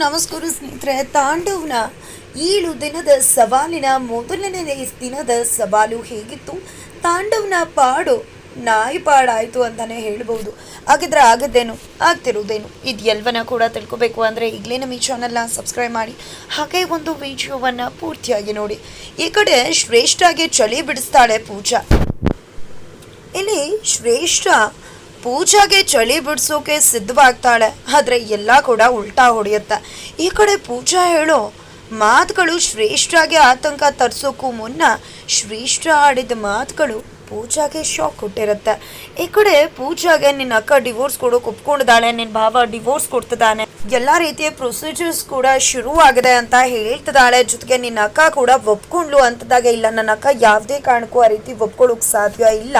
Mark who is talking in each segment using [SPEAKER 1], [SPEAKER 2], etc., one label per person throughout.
[SPEAKER 1] ನಮಸ್ಕಾರ ಸ್ನೇಹಿತರೆ. ತಾಂಡವ್ನ 7 ದಿನದ ಸವಾಲಿನ ಮೊದಲನೇ ದಿನದ ಸವಾಲು ಹೇಗಿತ್ತು? ತಾಂಡವ್ನ ಪಾಡು ನಾಯಿ ಪಾಡಾಯಿತು ಅಂತಲೇ ಹೇಳ್ಬೋದು. ಹಾಗಿದ್ರೆ ಆಗದ್ದೇನು, ಆಗ್ತಿರೋದೇನು, ಇದೆಲ್ಲವನ್ನ ಕೂಡ ತಿಳ್ಕೊಬೇಕು ಅಂದರೆ ಈಗಲೇ ನಮ್ಮ ಈ ಚಾನಲ್ನ ಸಬ್ಸ್ಕ್ರೈಬ್ ಮಾಡಿ, ಹಾಗೆ ಒಂದು ವಿಡಿಯೋವನ್ನು ಪೂರ್ತಿಯಾಗಿ ನೋಡಿ. ಈ ಕಡೆ ಶ್ರೇಷ್ಠಾಗೆ ಚಳಿ ಬಿಡಿಸ್ತಾಳೆ ಪೂಜಾ. ಇಲ್ಲಿ ಶ್ರೇಷ್ಠ ಪೂಜಾಗೆ ಚಳಿ ಬಿಡಿಸೋಕೆ ಸಿದ್ಧವಾಗ್ತಾಳೆ, ಆದರೆ ಎಲ್ಲ ಕೂಡ ಉಲ್ಟಾ ಹೊಡೆಯುತ್ತೆ. ಈ ಕಡೆ ಪೂಜಾ ಹೇಳೋ ಮಾತುಗಳು ಶ್ರೇಷ್ಠಾಗೆ ಆತಂಕ ತರಿಸೋಕ್ಕೂ ಮುನ್ನ ಶ್ರೇಷ್ಠ ಆಡಿದ ಮಾತುಗಳು ಪೂಜಾಗೆ ಶಾಕ್ ಕೊಟ್ಟಿರುತ್ತೆ. ಈ ಕಡೆ ಪೂಜಾಗೆ ನಿನ್ನ ಅಕ್ಕ ಡಿವೋರ್ಸ್ ಕೊಡೋಕೆ ಒಪ್ಕೊಂಡಿದ್ದಾಳೆ, ನಿನ್ನ ಭಾವ ಡಿವೋರ್ಸ್ ಕೊಡ್ತಿದ್ದಾನೆ, ಎಲ್ಲ ರೀತಿಯ ಪ್ರೊಸೀಜರ್ಸ್ ಕೂಡ ಶುರುವಾಗಿದೆ ಅಂತ ಹೇಳ್ತಿದ್ದಾಳೆ. ಜೊತೆಗೆ ನಿನ್ನ ಅಕ್ಕ ಕೂಡ ಒಪ್ಕೊಂಡ್ಲು ಅಂತದಾಗ, ಇಲ್ಲ ನನ್ನ ಅಕ್ಕ ಯಾವುದೇ ಕಾರಣಕ್ಕೂ ಆ ರೀತಿ ಒಪ್ಕೊಳ್ಳೋಕೆ ಸಾಧ್ಯ ಇಲ್ಲ,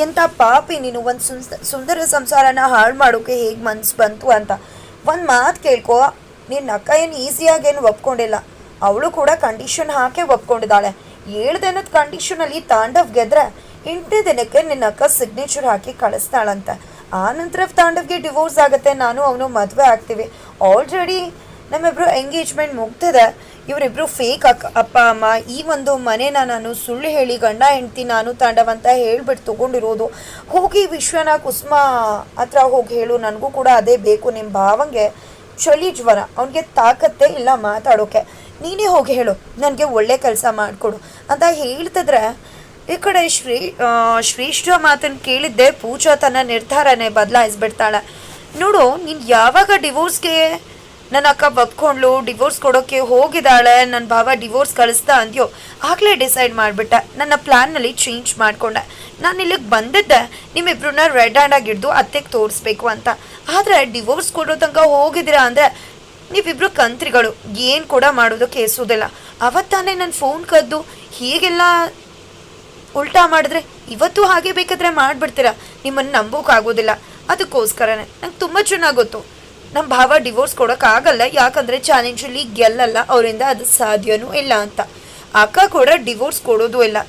[SPEAKER 1] ಎಂಥ ಪಾಪಿ ನೀನು, ಒಂದು ಸುಂದರ ಸಂಸಾರನ ಹಾಳು ಮಾಡೋಕೆ ಹೇಗೆ ಮನ್ಸು ಬಂತು ಅಂತ. ಒಂದು ಮಾತು ಕೇಳ್ಕೊ, ನಿನ್ನ ಅಕ್ಕ ಏನು ಈಸಿಯಾಗೇನು ಒಪ್ಕೊಂಡಿಲ್ಲ, ಅವಳು ಕೂಡ ಕಂಡೀಷನ್ ಹಾಕಿ ಒಪ್ಕೊಂಡಿದ್ದಾಳೆ. 7 ದಿನದ ಕಂಡೀಷನಲ್ಲಿ ತಾಂಡವ್ ಗೆದ್ರೆ 8ನೇ ದಿನಕ್ಕೆ ನಿನ್ನ ಅಕ್ಕ ಸಿಗ್ನೇಚರ್ ಹಾಕಿ ಕಳಿಸ್ತಾಳಂತೆ. ಆ ನಂತರ ತಾಂಡವ್ಗೆ ಡಿವೋರ್ಸ್ ಆಗುತ್ತೆ, ನಾನು ಅವನು ಮದುವೆ ಆಗ್ತೀವಿ. ಆಲ್ರೆಡಿ ನಮ್ಮಿಬ್ರು ಎಂಗೇಜ್ಮೆಂಟ್ ಮುಗ್ದಿದೆ. ಇವರಿಬ್ರು ಫೇಕ್ ಅಪ್ಪ ಅಮ್ಮ, ಈ ಒಂದು ಮನೇನ ನಾನು ಸುಳ್ಳು ಹೇಳಿ ಗಂಡ ಹೆಂಡ್ತಿ ನಾನು ತಾಂಡವ್ ಅಂತ ಹೇಳ್ಬಿಟ್ಟು ತೊಗೊಂಡಿರೋದು. ಹೋಗಿ ವಿಶ್ವನ ಕುಸುಮ ಹತ್ರ ಹೋಗಿ ಹೇಳು, ನನಗೂ ಕೂಡ ಅದೇ ಬೇಕು, ನಿಮ್ಮ ಭಾವಂಗೆ ಚಳಿ ಜ್ವರ, ಅವನಿಗೆ ತಾಕತ್ತೇ ಇಲ್ಲ ಮಾತಾಡೋಕೆ, ನೀನೇ ಹೋಗಿ ಹೇಳು, ನನಗೆ ಒಳ್ಳೆ ಕೆಲಸ ಮಾಡಿಕೊಡು ಅಂತ ಹೇಳ್ತಿದ್ರೆ, ಈ ಕಡೆ ಶ್ರೇಷ್ಠ ಮಾತನ್ನು ಕೇಳಿದ್ದೆ ಪೂಜಾ ತನ್ನ ನಿರ್ಧಾರನೇ ಬದಲಾಯಿಸ್ಬಿಡ್ತಾಳೆ. ನೋಡು, ನೀನು ಯಾವಾಗ ಡಿವೋರ್ಸ್ಗೆ ನನ್ನ ಅಕ್ಕ ಒಪ್ಕೊಂಡ್ಲು, ಡಿವೋರ್ಸ್ ಕೊಡೋಕ್ಕೆ ಹೋಗಿದ್ದಾಳೆ, ನನ್ನ ಭಾವ ಡಿವೋರ್ಸ್ ಕಳಿಸ್ತಾ ಅಂದ್ಯೋ, ಆಗಲೇ ಡಿಸೈಡ್ ಮಾಡಿಬಿಟ್ಟೆ, ನನ್ನ ಪ್ಲ್ಯಾನ್ನಲ್ಲಿ ಚೇಂಜ್ ಮಾಡಿಕೊಂಡೆ. ನಾನು ಇಲ್ಲಿಗೆ ಬಂದಿದ್ದೆ ನಿಮ್ಮಿಬ್ರನ್ನ ರೆಡ್ ಹ್ಯಾಂಡಾಗಿ ಹಿಡ್ದು ಅತ್ತೆಗೆ ತೋರಿಸ್ಬೇಕು ಅಂತ. ಆದರೆ ಡಿವೋರ್ಸ್ ಕೊಡೋ ತನಕ ಹೋಗಿದ್ದೀರಾ ಅಂದರೆ ನೀವಿಬ್ರು ಕಂತ್ರಿಗಳು, ಏನು ಕೂಡ ಮಾಡೋದಕ್ಕೆ ಎಸೋದಿಲ್ಲ. ಅವತ್ತಾನೇ ನನ್ನ ಫೋನ್ ಕದ್ದು ಹೀಗೆಲ್ಲ ಉಲ್ಟಾ ಮಾಡಿದ್ರೆ ಇವತ್ತು ಹಾಗೆ ಬೇಕಾದ್ರೆ ಮಾಡಿಬಿಡ್ತೀರಾ, ನಿಮ್ಮನ್ನು ನಂಬೋಕ್ಕಾಗೋದಿಲ್ಲ. ಅದಕ್ಕೋಸ್ಕರನೇ ನಂಗೆ ತುಂಬ ಚೆನ್ನಾಗಿ ಗೊತ್ತು ನಮ್ಮ ಭಾವ ಡಿವೋರ್ಸ್ ಕೊಡೋಕ್ಕಾಗಲ್ಲ, ಯಾಕಂದರೆ ಚಾಲೆಂಜಲ್ಲಿ ಗೆಲ್ಲಲ್ಲ, ಅವರಿಂದ ಅದು ಸಾಧ್ಯವೂ ಇಲ್ಲ ಅಂತ. ಅಕ್ಕ ಕೂಡ ಡಿವೋರ್ಸ್ ಕೊಡೋದು ಇಲ್ಲ.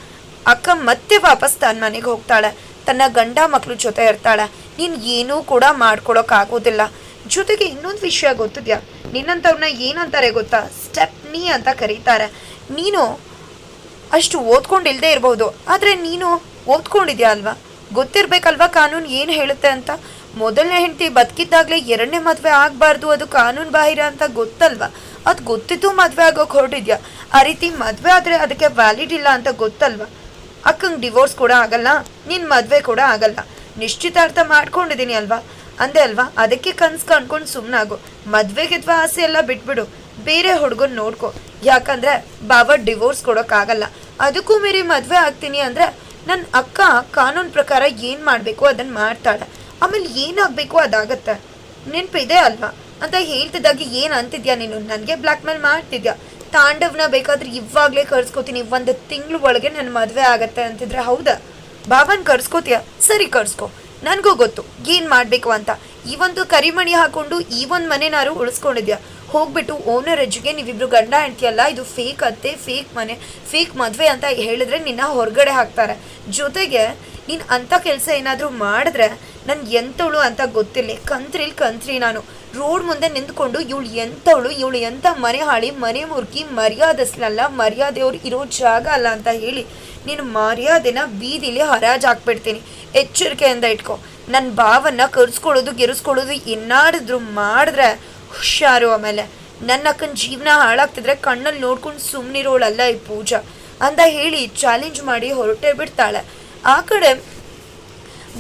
[SPEAKER 1] ಅಕ್ಕ ಮತ್ತೆ ವಾಪಸ್ ತನ್ನ ಮನೆಗೆ ಹೋಗ್ತಾಳೆ, ತನ್ನ ಗಂಡ ಮಕ್ಕಳು ಜೊತೆ ಇರ್ತಾಳೆ. ನೀನು ಏನೂ ಕೂಡ ಮಾಡ್ಕೊಳೋಕ್ಕಾಗೋದಿಲ್ಲ. ಜೊತೆಗೆ ಇನ್ನೊಂದು ವಿಷಯ ಗೊತ್ತಿದ್ಯಾ, ನಿನ್ನಂಥವ್ರನ್ನ ಏನಂತಾರೆ ಗೊತ್ತಾ? ಸ್ಟೆಪ್ನಿ ಅಂತ ಕರೀತಾರೆ. ನೀನು ಅಷ್ಟು ಓದ್ಕೊಂಡಿಲ್ಲದೆ ಇರ್ಬೋದು, ಆದರೆ ನೀನು ಓದ್ಕೊಂಡಿದ್ಯಾ ಅಲ್ವಾ, ಗೊತ್ತಿರಬೇಕಲ್ವಾ ಕಾನೂನು ಏನು ಹೇಳುತ್ತೆ ಅಂತ. ಮೊದಲನೇ ಹೆಂಡತಿ ಬದುಕಿದ್ದಾಗಲೇ 2ನೇ ಮದುವೆ ಆಗಬಾರ್ದು, ಅದು ಕಾನೂನು ಬಾಹಿರ ಅಂತ ಗೊತ್ತಲ್ವಾ? ಅದು ಗೊತ್ತಿದ್ದು ಮದುವೆ ಆಗೋಕೆ ಹೊರಟಿದ್ಯಾ. ಆ ರೀತಿ ಮದುವೆ ಆದರೆ ಅದಕ್ಕೆ ವ್ಯಾಲಿಡ್ ಇಲ್ಲ ಅಂತ ಗೊತ್ತಲ್ವಾ? ಅಕ್ಕಂಗೆ ಡಿವೋರ್ಸ್ ಕೂಡ ಆಗಲ್ಲ, ನಿನ್ನ ಮದುವೆ ಕೂಡ ಆಗಲ್ಲ, ನಿಶ್ಚಿತಾರ್ಥ ಮಾಡ್ಕೊಂಡಿದ್ದೀನಿ ಅಲ್ವಾ ಅಂದೆ ಅಲ್ವಾ, ಅದಕ್ಕೆ ಕನ್ಸು ಕಂಡ್ಕೊಂಡು ಸುಮ್ಮನಾಗು. ಮದುವೆಗಿದ್ವ ಆಸೆ ಎಲ್ಲ ಬಿಟ್ಬಿಡು, ಬೇರೆ ಹುಡುಗನ ನೋಡ್ಕೊ. ಯಾಕಂದರೆ ಬಾಬಾ ಡಿವೋರ್ಸ್ ಕೊಡೋಕ್ಕಾಗಲ್ಲ. ಅದಕ್ಕೂ ಮೀರಿ ಮದುವೆ ಆಗ್ತೀನಿ ಅಂದರೆ ನನ್ನ ಅಕ್ಕ ಕಾನೂನು ಪ್ರಕಾರ ಏನು ಮಾಡಬೇಕು ಅದನ್ನು ಮಾಡ್ತಾಳೆ, ಆಮೇಲೆ ಏನಾಗಬೇಕು ಅದಾಗತ್ತೆ, ನೆನಪಿದೆ ಅಲ್ವಾ ಅಂತ ಹೇಳ್ತಿದ್ದಾಗ ಏನು ಅಂತಿದ್ಯಾ ನೀನು? ನನಗೆ ಬ್ಲ್ಯಾಕ್ ಮೇಲ್ ಮಾಡ್ತಿದ್ಯಾ? ತಾಂಡವ್ನ ಬೇಕಾದ್ರೆ ಇವಾಗಲೇ ಕರ್ಸ್ಕೊತೀನಿ, 1 ತಿಂಗಳು ಒಳಗೆ ನನ್ನ ಮದುವೆ ಆಗತ್ತೆ ಅಂತಿದ್ರೆ ಹೌದಾ? ಬಾಬಾನ ಕರ್ಸ್ಕೋತೀಯ? ಸರಿ ಕರ್ಸ್ಕೊ, ನನಗೂ ಗೊತ್ತು ಏನು ಮಾಡಬೇಕು ಅಂತ. ಈ ಒಂದು ಕರಿಮಣಿ ಹಾಕ್ಕೊಂಡು ಈ ಒಂದು ಮನೆನಾರು ಉಳಿಸ್ಕೊಂಡಿದ್ಯಾ, ಹೋಗ್ಬಿಟ್ಟು ಓನರ್ ಅಜ್ಜಿಗೆ ನೀವಿಬ್ರು ಗಂಡ ಹೆಂಡ್ತಿಯಲ್ಲ, ಇದು ಫೇಕ್ ಅತ್ತೆ, ಫೇಕ್ ಮನೆ, ಫೇಕ್ ಮದುವೆ ಅಂತ ಹೇಳಿದ್ರೆ ನಿನ್ನ ಹೊರಗಡೆ ಹಾಕ್ತಾರೆ. ಜೊತೆಗೆ ನೀನು ಅಂಥ ಕೆಲಸ ಏನಾದರೂ ಮಾಡಿದ್ರೆ ನನ್ಗೆ ಎಂಥವಳು ಅಂತ ಗೊತ್ತಿಲ್ಲ, ಕಂತ್ರಿ ನಾನು ರೋಡ್ ಮುಂದೆ ನಿಂತ್ಕೊಂಡು ಇವಳು ಎಂಥವಳು, ಇವಳು ಎಂಥ ಮನೆ ಹಾಳಿ, ಮನೆ ಮುರುಕಿ, ಮರ್ಯಾದಸ್ಲಲ್ಲ, ಮರ್ಯಾದೆಯವ್ರು ಇರೋ ಜಾಗ ಅಲ್ಲ ಅಂತ ಹೇಳಿ ನೀನು ಮರ್ಯಾದೆನ ಬೀದಿಲಿ ಹರಾಜು ಹಾಕ್ಬಿಡ್ತೀನಿ, ಎಚ್ಚರಿಕೆಯಿಂದ ಇಟ್ಕೊ. ನನ್ನ ಭಾವನ್ನ ಕರ್ಸ್ಕೊಳ್ಳೋದು ಗೆರಿಸ್ಕೊಳ್ಳೋದು ಏನಾಡಿದ್ರು ಮಾಡಿದ್ರೆ ಹುಷಾರು. ಆಮೇಲೆ ನನ್ನ ಅಕ್ಕನ ಜೀವನ ಹಾಳಾಗ್ತಿದ್ರೆ ಕಣ್ಣಲ್ಲಿ ನೋಡ್ಕೊಂಡು ಸುಮ್ಮನಿರೋಳಲ್ಲ ಈ ಪೂಜಾ ಅಂತ ಹೇಳಿ ಚಾಲೆಂಜ್ ಮಾಡಿ ಹೊರಟೇ ಬಿಡ್ತಾಳೆ. ಆ ಕಡೆ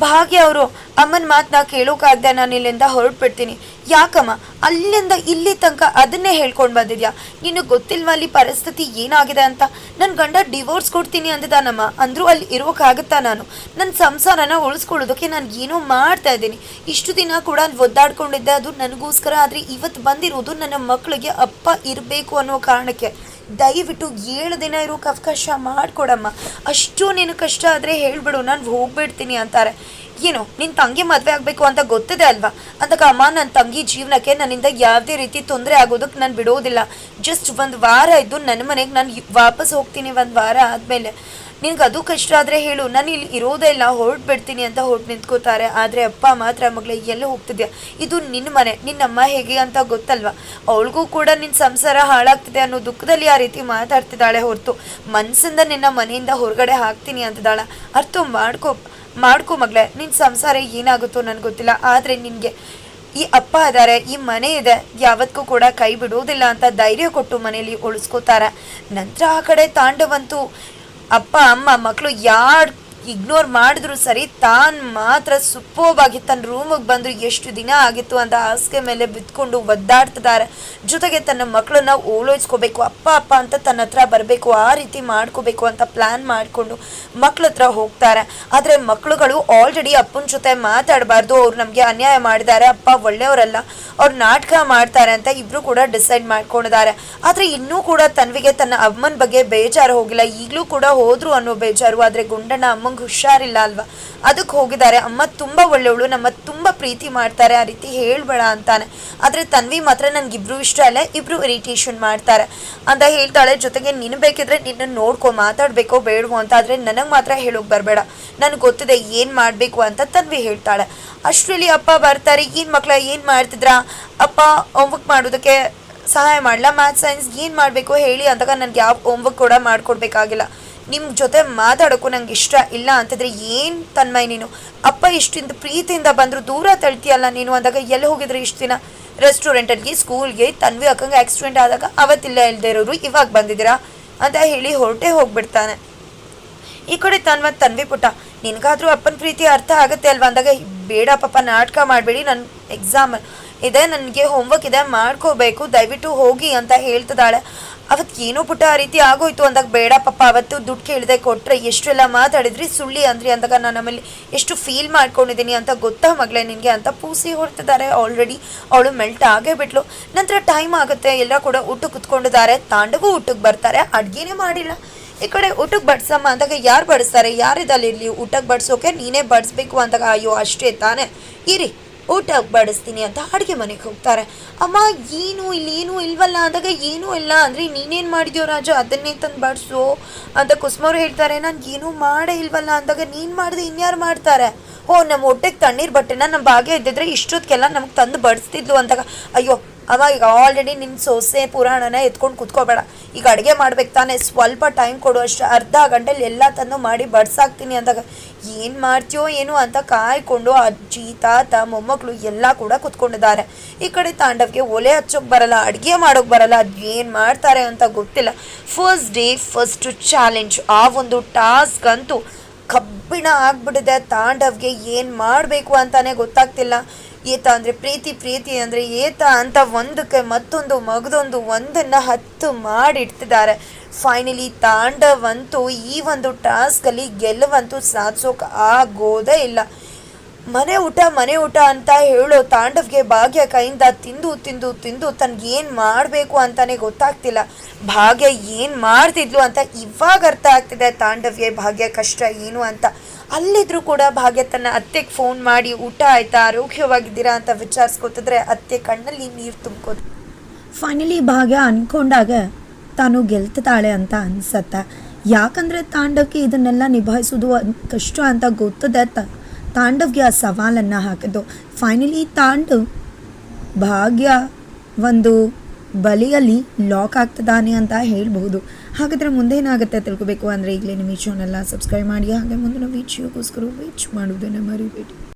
[SPEAKER 1] ಭಾಗ್ಯ ಅವರು ಅಮ್ಮನ ಮಾತನ್ನ ಕೇಳೋಕ್ಕಾಗ್ದೆ ನಾನು ಇಲ್ಲಿಂದ ಹೊರಟ್ಬಿಡ್ತೀನಿ. ಯಾಕಮ್ಮ ಅಲ್ಲಿಂದ ಇಲ್ಲಿ ತನಕ ಅದನ್ನೇ ಹೇಳ್ಕೊಂಡು ಬಂದಿದ್ಯಾ? ನಿನಗೆ ಗೊತ್ತಿಲ್ವ ಅಲ್ಲಿ ಪರಿಸ್ಥಿತಿ ಏನಾಗಿದೆ ಅಂತ? ನನ್ನ ಗಂಡ ಡಿವೋರ್ಸ್ ಕೊಡ್ತೀನಿ ಅಂದಿದ್ದಾನಮ್ಮ, ಅಂದರೂ ಅಲ್ಲಿ ಇರೋಕ್ಕಾಗುತ್ತಾ? ನಾನು ನನ್ನ ಸಂಸಾರನ ಉಳಿಸ್ಕೊಳ್ಳೋದಕ್ಕೆ ನಾನು ಏನೋ ಮಾಡ್ತಾ ಇದ್ದೀನಿ. ಇಷ್ಟು ದಿನ ಕೂಡ ಒದ್ದಾಡ್ಕೊಂಡಿದ್ದೆ, ಅದು ನನಗೋಸ್ಕರ. ಆದರೆ ಇವತ್ತು ಬಂದಿರೋದು ನನ್ನ ಮಕ್ಕಳಿಗೆ ಅಪ್ಪ ಇರಬೇಕು ಅನ್ನೋ ಕಾರಣಕ್ಕೆ. ದಯವಿಟ್ಟು 7 ದಿನ ಇರೋಕೆ ಅವಕಾಶ ಮಾಡಿಕೊಡಮ್ಮ, ಅಷ್ಟು ನೀನು ಕಷ್ಟ ಆದರೆ ಹೇಳಿಬಿಡು, ನಾನು ಹೋಗ್ಬಿಡ್ತೀನಿ ಅಂತಾರೆ. ಏನು ನಿನ್ನ ತಂಗಿ ಮದುವೆ ಆಗಬೇಕು ಅಂತ ಗೊತ್ತಿದೆ ಅಲ್ವಾ? ಅಂದಾಗ ಅಮ್ಮ, ನನ್ನ ತಂಗಿ ಜೀವನಕ್ಕೆ ನನ್ನಿಂದ ಯಾವುದೇ ರೀತಿ ತೊಂದರೆ ಆಗೋದಕ್ಕೆ ನಾನು ಬಿಡೋದಿಲ್ಲ. ಜಸ್ಟ್ 1 ವಾರ ಇದ್ದು ನನ್ನ ಮನೆಗೆ ನಾನು ವಾಪಸ್ ಹೋಗ್ತೀನಿ. 1 ವಾರ ಆದಮೇಲೆ ನಿನ್ಗೆ ಅದು ಕಷ್ಟ ಆದರೆ ಹೇಳು, ನಾನು ಇಲ್ಲಿ ಇರೋದೇ ಇಲ್ಲ, ಹೊರಟ್ಬಿಡ್ತೀನಿ ಅಂತ ಹೊರಟು ನಿಂತ್ಕೋತಾರೆ. ಆದರೆ ಅಪ್ಪ ಮಾತ್ರ ಮಗಳೇ ಎಲ್ಲೂ ಹೋಗ್ತಿದ್ಯಾ, ಇದು ನಿನ್ನ ಮನೆ, ನಿನ್ನಮ್ಮ ಹೇಗೆ ಅಂತ ಗೊತ್ತಲ್ವಾ, ಅವಳಿಗೂ ಕೂಡ ನಿನ್ನ ಸಂಸಾರ ಹಾಳಾಗ್ತಿದೆ ಅನ್ನೋ ದುಃಖದಲ್ಲಿ ಆ ರೀತಿ ಮಾತಾಡ್ತಿದ್ದಾಳೆ ಹೊರತು ಮನಸ್ಸಿಂದ ನಿನ್ನ ಮನೆಯಿಂದ ಹೊರಗಡೆ ಹಾಕ್ತೀನಿ ಅಂತಿದ್ದಾಳೆ. ಅರ್ಥ ಮಾಡ್ಕೊ ಮಗಳೇ, ನಿನ್ನ ಸಂಸಾರ ಏನಾಗುತ್ತೋ ನನಗೆ ಗೊತ್ತಿಲ್ಲ, ಆದರೆ ನಿನಗೆ ಈ ಅಪ್ಪ ಇದ್ದಾರೆ, ಈ ಮನೆ ಇದೆ, ಯಾವತ್ತೂ ಕೂಡ ಕೈ ಬಿಡೋದಿಲ್ಲ ಅಂತ ಧೈರ್ಯ ಕೊಟ್ಟು ಮನೆಯಲ್ಲಿ ಉಳಿಸ್ಕೋತಾರೆ. ನಂತರ ಆ ಕಡೆ ತಾಂಡವಂತೂ ಅಪ್ಪ ಅಮ್ಮ ಮಕ್ಕಳು ಯಾರು ಇಗ್ನೋರ್ ಮಾಡಿದ್ರು ಸರಿ, ತಾನು ಮಾತ್ರ ಸುಪ್ಪೋಬಾಗಿ ತನ್ನ ರೂಮಿಗೆ ಬಂದು ಎಷ್ಟು ದಿನ ಆಗಿತ್ತು ಅಂತ ಹಾಸಿಗೆ ಮೇಲೆ ಬಿತ್ಕೊಂಡು ಒದ್ದಾಡ್ತಿದ್ದಾರೆ. ಜೊತೆಗೆ ತನ್ನ ಮಕ್ಕಳನ್ನ ಓಲೈಸ್ಕೋಬೇಕು, ಅಪ್ಪ ಅಪ್ಪ ಅಂತ ತನ್ನ ಹತ್ರ ಬರಬೇಕು, ಆ ರೀತಿ ಮಾಡ್ಕೋಬೇಕು ಅಂತ ಪ್ಲ್ಯಾನ್ ಮಾಡಿಕೊಂಡು ಮಕ್ಳ ಹತ್ರ ಹೋಗ್ತಾರೆ. ಆದರೆ ಮಕ್ಕಳುಗಳು ಆಲ್ರೆಡಿ ಅಪ್ಪನ ಜೊತೆ ಮಾತಾಡಬಾರ್ದು, ಅವ್ರು ನಮಗೆ ಅನ್ಯಾಯ ಮಾಡಿದ್ದಾರೆ, ಅಪ್ಪ ಒಳ್ಳೆಯವರಲ್ಲ, ಅವ್ರು ನಾಟಕ ಮಾಡ್ತಾರೆ ಅಂತ ಇಬ್ಬರು ಕೂಡ ಡಿಸೈಡ್ ಮಾಡ್ಕೊಂಡಿದ್ದಾರೆ. ಆದರೆ ಇನ್ನೂ ಕೂಡ ತನ್ವಿಗೆ ತನ್ನ ಅಮ್ಮನ ಬಗ್ಗೆ ಬೇಜಾರು ಹೋಗಿಲ್ಲ, ಈಗಲೂ ಕೂಡ ಹೋದ್ರು ಅನ್ನೋ ಬೇಜಾರು. ಆದರೆ ಗುಂಡಣ್ಣ ಅಮ್ಮಂಗೆ ಹುಷಾರಿಲ್ಲ ಅಲ್ವಾ, ಅದಕ್ಕೆ ಹೋಗಿದ್ದಾರೆ. ಅಮ್ಮ ತುಂಬ ಒಳ್ಳೆಯವಳು, ನಮ್ಮ ತುಂಬ ಪ್ರೀತಿ ಮಾಡ್ತಾರೆ, ಆ ರೀತಿ ಹೇಳ್ಬೇಡ ಅಂತಾನೆ. ಆದರೆ ತನ್ವಿ ಮಾತ್ರ ನನಗಿಬ್ರು ಇಷ್ಟ ಅಲ್ಲ, ಇಬ್ರು ಇರಿಟೇಷನ್ ಮಾಡ್ತಾರೆ ಅಂತ ಹೇಳ್ತಾಳೆ. ಜೊತೆಗೆ ನಿನ್ನ ಬೇಕಿದ್ರೆ ನಿನ್ನ ನೋಡ್ಕೊ, ಮಾತಾಡಬೇಕೋ ಬೇಡವೋ ಅಂತ, ಆದರೆ ನನಗೆ ಮಾತ್ರ ಹೇಳೋಕೆ ಬರಬೇಡ, ನನಗೆ ಗೊತ್ತಿದೆ ಏನು ಮಾಡಬೇಕು ಅಂತ ತನ್ವಿ ಹೇಳ್ತಾಳೆ. ಅಷ್ಟರಲ್ಲಿ ಅಪ್ಪ ಬರ್ತಾರೆ. ಏನು ಮಕ್ಕಳ ಏನು ಮಾಡ್ತಿದ್ರಾ, ಅಪ್ಪ ಹೋಮ್ವರ್ಕ್ ಮಾಡೋದಕ್ಕೆ ಸಹಾಯ ಮಾಡಲ, ಮ್ಯಾಥ್ಸ್ ಸೈನ್ಸ್ ಏನು ಮಾಡಬೇಕು ಹೇಳಿ ಅಂದಾಗ ನನಗೆ ಯಾವ ಹೋಮ್ವರ್ಕ್ ಕೂಡ ಮಾಡಿಕೊಡ್ಬೇಕಾಗಿಲ್ಲ, ನಿಮ್ಮ ಜೊತೆ ಮಾತಾಡೋಕ್ಕೂ ನಂಗೆ ಇಷ್ಟ ಇಲ್ಲ ಅಂತಿದ್ರೆ ಏನು ತನ್ಮಯ್ ನೀನು, ಅಪ್ಪ ಇಷ್ಟಿಂದ ಪ್ರೀತಿಯಿಂದ ಬಂದರು ದೂರ ತಳ್ತೀಯಲ್ಲ ನೀನು ಅಂದಾಗ ಎಲ್ಲಿ ಹೋಗಿದ್ರೆ ಇಷ್ಟು ದಿನ, ರೆಸ್ಟೋರೆಂಟಲ್ಲಿ, ಸ್ಕೂಲ್ಗೆ, ತನ್ವಿ ಅಕ್ಕಂಗೆ ಆಕ್ಸಿಡೆಂಟ್ ಆದಾಗ ಅವತ್ತಿಲ್ಲ ಇಲ್ಲದೆ ಇರೋರು ಇವಾಗ ಬಂದಿದ್ದೀರಾ ಅಂತ ಹೇಳಿ ಹೊರಟೇ ಹೋಗ್ಬಿಡ್ತಾನೆ. ಈ ಕಡೆ ತನ್ವಿ ಪುಟ್ಟ, ನಿನಗಾದ್ರೂ ಅಪ್ಪನ ಪ್ರೀತಿ ಅರ್ಥ ಆಗುತ್ತೆ ಅಲ್ವಾ ಅಂದಾಗ, ಬೇಡ ಪಾಪ ನಾಟಕ ಮಾಡಬೇಡಿ, ನನ್ನ ಎಕ್ಸಾಮ್ ಇದೆ, ನನಗೆ ಹೋಮ್ವರ್ಕ್ ಇದೆ, ಮಾಡ್ಕೋಬೇಕು, ದಯವಿಟ್ಟು ಹೋಗಿ ಅಂತ ಹೇಳ್ತಿದ್ದಾಳೆ. ಅವತ್ತು ಏನೋ ಪುಟ್ಟ ಆ ರೀತಿ ಆಗೋಯ್ತು ಅಂದಾಗ, ಬೇಡ ಪಾಪ ಅವತ್ತು ದುಡ್ಡು ಕೇಳಿದೆ ಕೊಟ್ಟರೆ ಎಷ್ಟೆಲ್ಲ ಮಾತಾಡಿದ್ರಿ, ಸುಳ್ಳಿ ಅಂದ್ರಿ ಅಂದಾಗ ನಾನು ಆಮೇಲೆ ಎಷ್ಟು ಫೀಲ್ ಮಾಡ್ಕೊಂಡಿದ್ದೀನಿ ಅಂತ ಗೊತ್ತಾ ಮಗಳೇ ನಿನಗೆ ಅಂತ ಪೂಸಿ ಹೊಡ್ತಿದ್ದಾರೆ. ಆಲ್ರೆಡಿ ಅವಳು ಮೆಲ್ಟ್ ಆಗೇ ಬಿಟ್ಲು. ನಂತರ ಟೈಮ್ ಆಗುತ್ತೆ, ಎಲ್ಲ ಕೂಡ ಊಟಕ್ಕೆ ಕುತ್ಕೊಂಡಿದ್ದಾರೆ. ತಾಂಡಗೂ ಊಟಕ್ಕೆ ಬರ್ತಾರೆ, ಅಡುಗೆನೇ ಮಾಡಿಲ್ಲ. ಈ ಕಡೆ ಊಟಕ್ಕೆ ಬಡಿಸಮ್ಮ ಅಂದಾಗ, ಯಾರು ಬಡಿಸ್ತಾರೆ, ಯಾರಿದಲ್ಲಿ ಊಟಕ್ಕೆ ಬಡಿಸೋಕೆ, ನೀನೇ ಬಡಿಸ್ಬೇಕು ಅಂದಾಗ, ಅಯ್ಯೋ ಅಷ್ಟೇ ತಾನೇ ಇರಿ ಊಟಕ್ಕೆ ಬಡಿಸ್ತೀನಿ ಅಂತ ಅಡುಗೆ ಮನೆಗೆ ಹೋಗ್ತಾರೆ. ಅಮ್ಮ ಏನು ಇಲ್ಲಿ ಏನೂ ಇಲ್ವಲ್ಲ ಅಂದಾಗ, ಏನೂ ಇಲ್ಲ ಅಂದರೆ ನೀನೇನು ಮಾಡಿದ್ಯೋ ರಾಜು, ಅದನ್ನೇ ತಂದು ಬಡಿಸು ಅಂತ ಕುಸುಮವ್ರು ಹೇಳ್ತಾರೆ. ನಾನು ಏನೂ ಮಾಡೇ ಇಲ್ವಲ್ಲ ಅಂದಾಗ, ನೀನು ಮಾಡಿದೆ ಇನ್ಯಾರು ಮಾಡ್ತಾರೆ, ಓ ನಮ್ಮ ಹೊಟ್ಟೆಗೆ ತಣ್ಣೀರು ಬಟ್ಟೆನ ನಮ್ಮ ಭಾಗ್ಯ ಇದ್ದಿದ್ರೆ ಇಷ್ಟೊತ್ತಿಗೆಲ್ಲ ನಮಗೆ ತಂದು ಬಡಿಸ್ತಿದ್ಲು ಅಂದಾಗ, ಅಯ್ಯೋ ಅವ ಈಗ ಆಲ್ರೆಡಿ ನಿನ್ನ ಸೊಸೆ ಪುರಾಣನ ಎತ್ಕೊಂಡು ಕುತ್ಕೋಬೇಡ, ಈಗ ಅಡುಗೆ ಮಾಡ್ಬೇಕು ತಾನೇ, ಸ್ವಲ್ಪ ಟೈಮ್ ಕೊಡು ಅಷ್ಟು, ಅರ್ಧ ಗಂಟೆಲಿ ಎಲ್ಲ ತಂದು ಮಾಡಿ ಬಡ್ಸಾಕ್ತೀನಿ ಅಂದಾಗ, ಏನು ಮಾಡ್ತೀಯೋ ಏನು ಅಂತ ಕಾಯ್ಕೊಂಡು ಅಜ್ಜಿ ತಾತ ಮೊಮ್ಮಕ್ಕಳು ಎಲ್ಲ ಕೂಡ ಕುತ್ಕೊಂಡಿದ್ದಾರೆ. ಈ ಕಡೆ ತಾಂಡವ್ಗೆ ಒಲೆ ಹಚ್ಚೋಕೆ ಬರಲ್ಲ, ಅಡುಗೆ ಮಾಡೋಕೆ ಬರಲ್ಲ, ಅದು ಏನು ಮಾಡ್ತಾರೆ ಅಂತ ಗೊತ್ತಿಲ್ಲ. ಫಸ್ಟ್ ಡೇ ಫಸ್ಟ್ ಚಾಲೆಂಜ್, ಆ ಒಂದು ಟಾಸ್ಕ್ ಅಂತೂ ಕಬ್ಬಿಣ ಆಗ್ಬಿಟ್ಟಿದೆ. ತಾಂಡವ್ಗೆ ಏನು ಮಾಡಬೇಕು ಅಂತಾನೆ ಗೊತ್ತಾಗ್ತಿಲ್ಲ. ಏತ ಅಂದರೆ ಪ್ರೀತಿ, ಪ್ರೀತಿ ಅಂದರೆ ಏತ ಅಂತ ಒಂದಕ್ಕೆ ಮತ್ತೊಂದು ಮಗದೊಂದು ಒಂದನ್ನು 10 ಮಾಡಿಡ್ತಿದ್ದಾರೆ. ಫೈನಲಿ ತಾಂಡವಂತೂ ಈ ಒಂದು ಟಾಸ್ಕಲ್ಲಿ ಗೆಲುವಂತೂ ಸಾಧಿಸೋಕೆ ಆಗೋದೇ ಇಲ್ಲ. ಮನೆ ಊಟ ಅಂತ ಹೇಳೋ ತಾಂಡವ್ಗೆ ಭಾಗ್ಯ ಕೈಯಿಂದ ತಿಂದು ತಿಂದು ತಿಂದು ತನಗೇನು ಮಾಡಬೇಕು ಅಂತಾನೆ ಗೊತ್ತಾಗ್ತಿಲ್ಲ. ಭಾಗ್ಯ ಏನು ಮಾಡ್ತಿದ್ಲು ಅಂತ ಇವಾಗ ಅರ್ಥ ಆಗ್ತಿದೆ ತಾಂಡವ್ಗೆ ಭಾಗ್ಯ ಕಷ್ಟ ಏನು ಅಂತ. ಅಲ್ಲಿದ್ರೂ ಕೂಡ ಭಾಗ್ಯ ತನ್ನ ಅತ್ತೆಗೆ ಫೋನ್ ಮಾಡಿ ಊಟ ಆಯ್ತಾ, ಆರೋಗ್ಯವಾಗಿದ್ದೀರಾ ಅಂತ ವಿಚಾರಿಸ್ಕೊತಿದ್ರೆ ಅತ್ತೆ ಕಣ್ಣಲ್ಲಿ ನೀರು ತುಂಬ್ಕೋದು.
[SPEAKER 2] ಫೈನಲಿ ಭಾಗ್ಯ ಅಂದ್ಕೊಂಡಾಗ ತಾನು ಗೆಲ್ತಾಳೆ ಅಂತ ಅನ್ಸತ್ತೆ. ಯಾಕಂದರೆ ತಾಂಡವ್ಗೆ ಇದನ್ನೆಲ್ಲ ನಿಭಾಯಿಸೋದು ಕಷ್ಟ ಅಂತ ಗೊತ್ತದೆ. ತಾಂಡವ್ಗೆ ಆ ಸವಾಲನ್ನು ಹಾಕಿದ್ದು. ಫೈನಲಿ ತಾಂಡವ್ ಭಾಗ್ಯ ಒಂದು ಬಲಿಯಲ್ಲಿ ಲಾಕ್ ಆಗ್ತದಾನೆ ಅಂತ ಹೇಳ್ಬಹುದು. ಹಾಗಾದರೆ ಮುಂದೇನಾಗುತ್ತೆ ತಿಳ್ಕೊಬೇಕು ಅಂದರೆ ಈಗಲೇ ನಿಮ್ಮ ಈ ಚಾನೆಲ್ನ ಸಬ್ಸ್ಕ್ರೈಬ್ ಮಾಡಿ, ಹಾಗೆ ಮುಂದಿನ ವಿಡಿಯೋಗೋಸ್ಕರ ವೇಟ್ ಮಾಡೋದನ್ನು ಮರಿಬೇಡಿ.